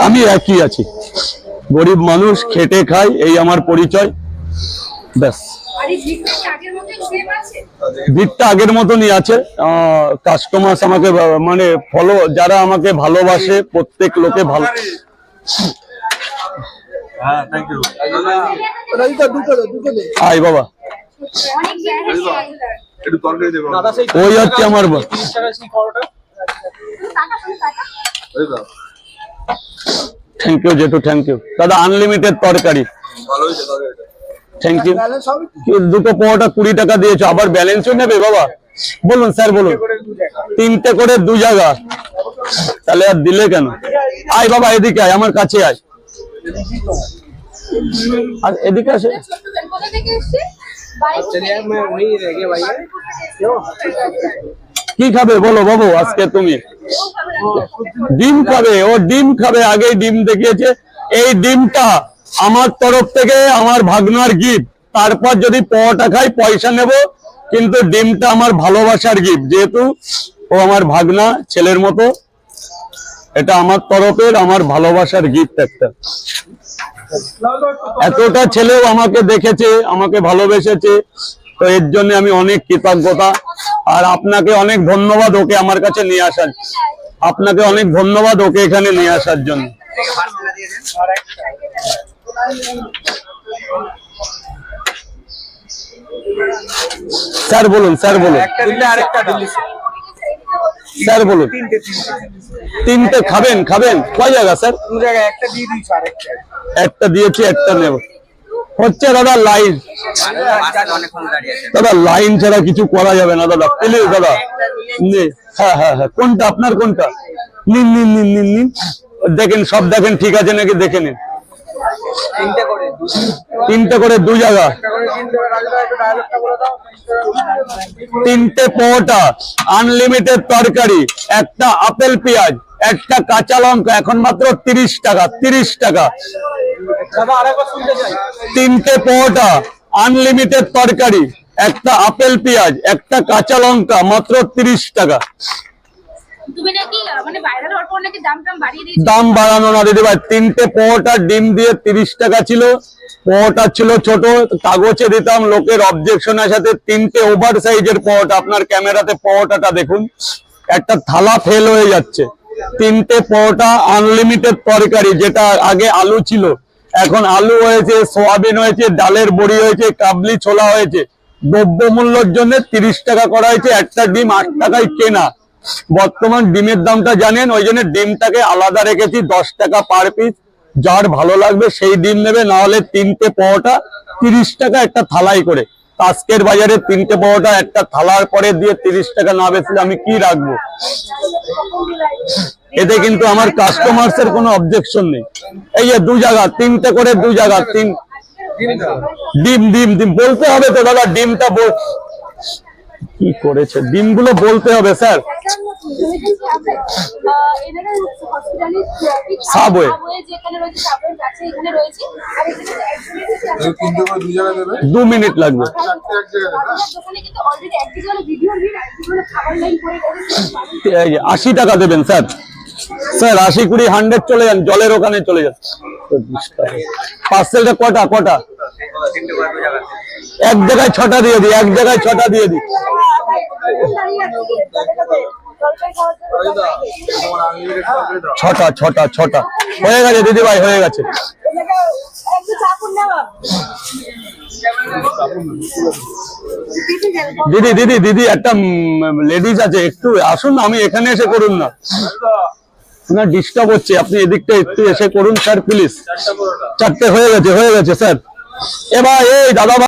আমি একই আছি, গরিব মানুষ, খেটে খাই, এই আমার পরিচয়, ব্যাস। ভিড়টা আগের মতনই আছে। কাস্টমার আমাকে মানে ফলো, যারা আমাকে ভালোবাসে, প্রত্যেক লোকে ভালো। আয় বাবা, ওই হচ্ছে আমার থ্যাংক ইউ জেঠু, থ্যাংক ইউ দাদা। আনলিমিটেড তরকারি, থ্যাংক ইউ। দুটো পরোটা 20 টাকা দিয়েছো, আবার ব্যালেন্সও নেবে বাবা? বলুন স্যার, বলুন। 3টে করে 2 জায়গা, তাহলে আর দিলে কেন? আয় বাবা, এদিকে আয়, আমার কাছে আয়, আর এদিকে আসে। কি খাবে বলো বাবু আজকে? তুমি ডিম খাবে? ও ডিম খাবে, আগেই ডিম দেখিয়েছে। এই ডিমটা আমার তরফ থেকে আমার ভাগনার গিফট। তারপর যদি পরোটা খাই পয়সা নেব, কিন্তু ডিমটা আমার ভালোবাসার গিফট, যেহেতু ও আমার ভাগনা, ছেলের মতো। এটা আমার তরফের, আমার ভালোবাসার গিফট একটা। এতটা ছেলেও আমাকে দেখেছে, আমাকে ভালোবেসেছে, তো এর জন্য আমি অনেক কৃতজ্ঞতা। আর আপনাকে অনেক ধন্যবাদ ওকে আমার কাছে নিয়ে আসার, আপনাকে অনেক ধন্যবাদ ওকে এখানে নিয়ে আসার জন্য। স্যার বলুন, স্যার বলুন, স্যার বলুন। 3টে খাবেন? খাবেন কয় জায়গা স্যার? একটা দিয়েছি, একটা নেব। হচ্ছে দাদা লাইন, দাদা লাইন ছাড়া কিছু করা যাবে না দাদা, প্লিজ দাদা। হ্যাঁ হ্যাঁ হ্যাঁ, কোনটা আপনার? কোনটা? নিন নিন নিন নিন নিন, দেখেন, সব দেখেন ঠিক আছে নাকি দেখে নিন। 3টে করে 2 জায়গা, 3টে পরোটা, আনলিমিটেড তরকারি, একটা আপেল পেঁয়াজ, একটা কাঁচা লঙ্কা, এখন মাত্র 30 টাকা। 30 টাকা 3টে পরোটা, আনলিমিটেড তরকারি, একটা আপেল পেঁয়াজ, একটা কাঁচা লঙ্কা, মাত্র 30 টাকা। দাম বাড়ানো না দিদি ভাই, 3টে পরোটা ডিম দিয়ে 30 টাকা ছিল। পরোটা ছিল ছোট, কাগজে দিতাম, লোকের অবজেকশনের সাথে 3টে ওভার সাইজের পরোটা। আপনার ক্যামেরাতে পরোটাটা দেখুন, একটা থালা ফেল হয়ে যাচ্ছে। 3টে পরোটা, আনলিমিটেড তরকারি, যেটা আগে আলু ছিল, এখন আলু হয়েছে, সোয়াবিন হয়েছে, ডালের বড়ি হয়েছে, কাবলি ছোলা হয়েছে। দ্রব্যমূল্যের জন্য 30 টাকা করা হয়েছে। একটা ডিম 8 টাকায় কেনা। বর্তমান ডিমের দামটা জানেন, ওই জন্য ডিমটাকে আলাদা রেখেছি, 10 টাকা পার পিস। যার ভালো লাগবে সেই ডিম নেবে, না হলে 3টে পরোটা 30 টাকা একটা থালাই করে। আজকের বাজারে 3টে পরোটা একটা থালার পরে দিয়ে 30 টাকা না বেচলে আমি কি রাখবো? এতে কিন্তু আমার কাস্টমার্স এর কোনো অবজেকশন নেই। এই যে 2 জায়গা, 3টে করে 2 জায়গা, ডিম ডিম ডিম বলতে হবে তো দাদা, ডিমটা কি করেছে, ডিমগুলো বলতে হবে স্যার। সাবওয়ে 2 মিনিট লাগবে। 80 টাকা দেবেন স্যার। স্যার 80 20 100 চলে যান, জলের ওখানে চলে যান। পার্সেলটা কটা? কটা? এক জায়গায় 6টা দিয়ে দিই, এক জায়গায় 6টা দিয়ে দিই। ছটা হয়ে গেছে দিদি ভাই, হয়ে গেছে। দিদি দিদি দিদি একটা লেডিস আছে, একটু আসুন না, আমি এখানে এসে করুন না, না ডিস্টার্ব হচ্ছে, আপনি এদিকটা একটু এসে করুন স্যার প্লিজ। 4টে হয়ে গেছে, হয়ে গেছে স্যার। এবার এই দাদা ভাই